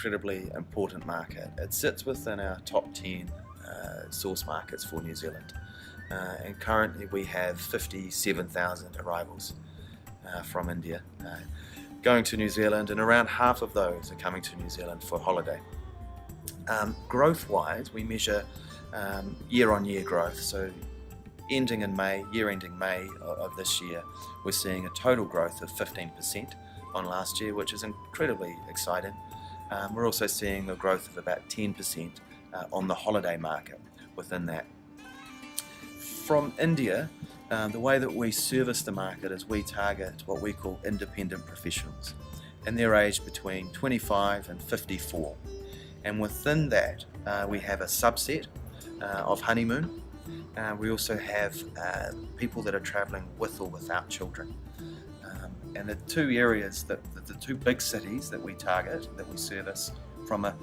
incredibly important market. It sits within our top 10 source markets for New Zealand, and currently we have 57,000 arrivals from India going to New Zealand, and around half of those are coming to New Zealand for holiday. Growth-wise, we measure year-on-year growth. So ending in May, year ending May of this year, we're seeing a total growth of 15% on last year, which is incredibly exciting. We're also seeing a growth of about 10% on the holiday market within that. From India, the way that we service the market is we target what we call independent professionals, and they're aged between 25 and 54. And within that, we have a subset of honeymoon. We also have people that are travelling with or without children. And the two areas, the two big cities that we target, that we service from a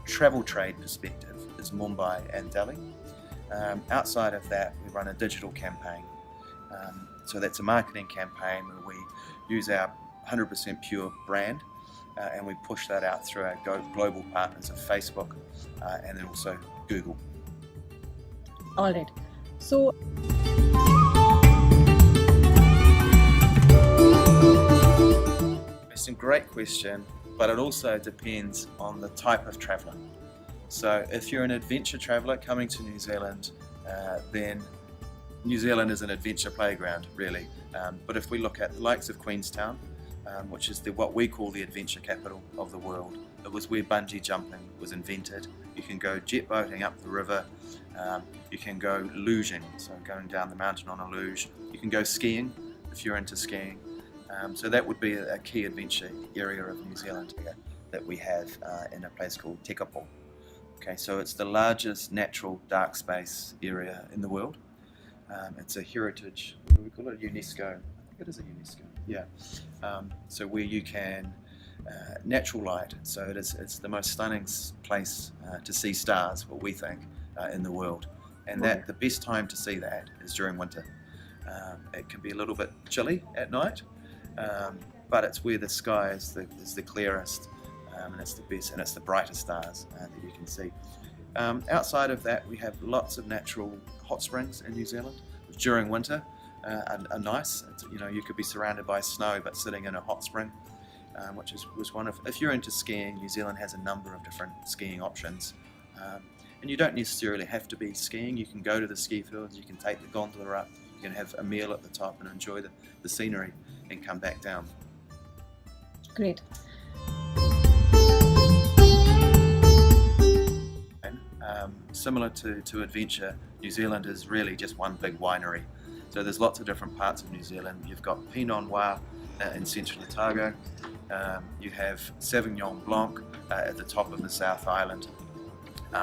travel trade perspective, is Mumbai and Delhi. Outside of that, we run a digital campaign. So that's a marketing campaign where we use our 100% pure brand and we push that out through our global partners of Facebook and then also Google. All right. So it's a great question, but it also depends on the type of traveller. So if you're an adventure traveller coming to New Zealand, then New Zealand is an adventure playground, really. But if we look at the likes of Queenstown, which is what we call the adventure capital of the world, it was where bungee jumping was invented. You can go jet boating up the river, you can go luging, so going down the mountain on a luge. You can go skiing if you're into skiing. So that would be a key adventure area of New Zealand that we have in a place called Tekapo. Okay, so it's the largest natural dark space area in the world. It's a heritage, what do we call it? UNESCO. I think it is a UNESCO. Yeah. So where you can natural light. So it's the most stunning place to see stars, what we think, in the world. And that the best time to see that is during winter. It can be a little bit chilly at night, but it's where the sky is the clearest, and it's the best, and it's the brightest stars that you can see. Outside of that, we have lots of natural hot springs in New Zealand, which during winter are nice. You could be surrounded by snow, but sitting in a hot spring, which was one of. If you're into skiing, New Zealand has a number of different skiing options, and you don't necessarily have to be skiing. You can go to the ski fields, you can take the gondola up, you can have a meal at the top and enjoy the scenery, and come back down. Great. Similar to adventure, New Zealand is really just one big winery. So there's lots of different parts of New Zealand. You've got Pinot Noir in central Otago. You have Sauvignon Blanc at the top of the South Island.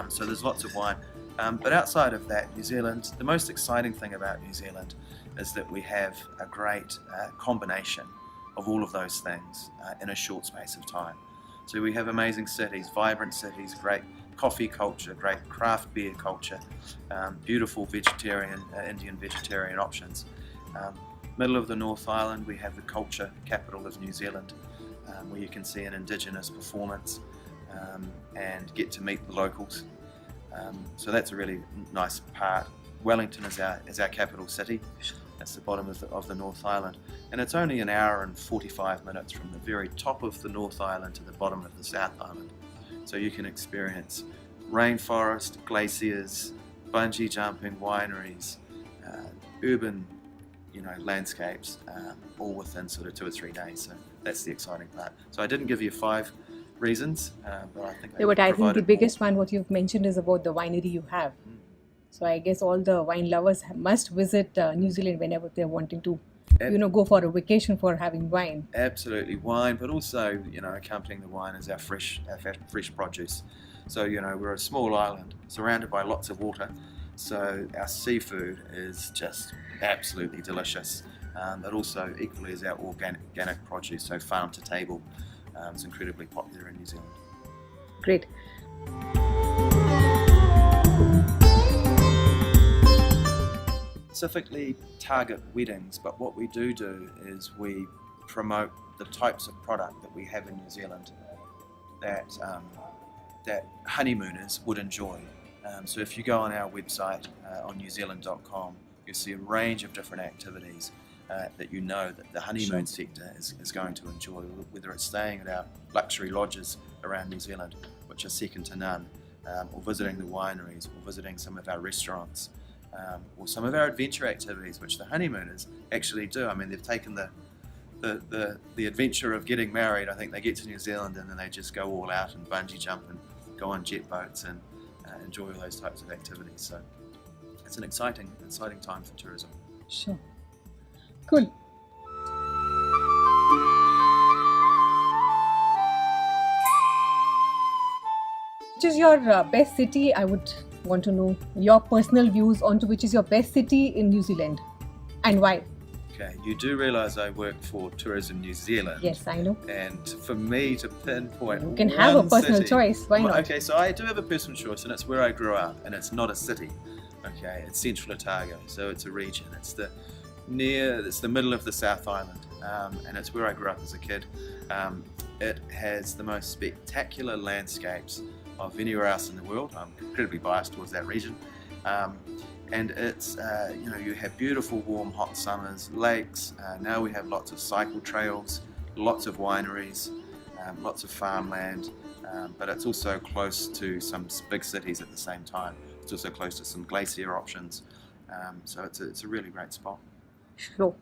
So there's lots of wine. But outside of that, New Zealand, the most exciting thing about New Zealand is that we have a great combination of all of those things in a short space of time. So we have amazing cities, vibrant cities, great coffee culture, great craft beer culture, beautiful vegetarian, Indian vegetarian options. Middle of the North Island, we have the culture capital of New Zealand, where you can see an Indigenous performance and get to meet the locals. So that's a really nice part. Wellington is our capital city. That's the bottom of the North Island, and it's only an hour and 45 minutes from the very top of the North Island to the bottom of the South Island. So you can experience rainforest, glaciers, bungee jumping, wineries, urban, landscapes, all within sort of 2 or 3 days. So that's the exciting part. So I didn't give you 5 reasons, but I think. But I think the biggest one, what you've mentioned, is about the winery you have. So I guess all the wine lovers must visit New Zealand whenever they're wanting to, go for a vacation for having wine. Absolutely, wine, but also, accompanying the wine is our fresh produce. So, we're a small island surrounded by lots of water. So our seafood is just absolutely delicious. But also equally is our organic produce, so farm to table. It's incredibly popular in New Zealand. Great. Specifically target weddings, but what we do is we promote the types of product that we have in New Zealand. that honeymooners would enjoy. So if you go on our website on newzealand.com, you'll see a range of different activities that you know that the honeymoon sector is going to enjoy, whether it's staying at our luxury lodges around New Zealand, which are second to none, or visiting the wineries, or visiting some of our restaurants, or some of our adventure activities, which the honeymooners actually do. I mean, they've taken the adventure of getting married. I think they get to New Zealand and then they just go all out and bungee jump and go on jet boats and enjoy all those types of activities. So it's an exciting time for tourism. Sure. Cool. Which is your best city? I would want to know your personal views onto which is your best city in New Zealand and why. Okay, you do realise I work for Tourism New Zealand. Yes, I know. And for me to pinpoint, you can have a personal choice. Why not? Okay, so I do have a personal choice, and it's where I grew up, and it's not a city. Okay, it's Central Otago, so it's a region. It's the middle of the South Island, and it's where I grew up as a kid. It has the most spectacular landscapes of anywhere else in the world. I'm incredibly biased towards that region. And it's, you have beautiful, warm, hot summers, lakes. Now we have lots of cycle trails, lots of wineries, lots of farmland, but it's also close to some big cities at the same time. It's also close to some glacier options. So it's a really great spot. Sure.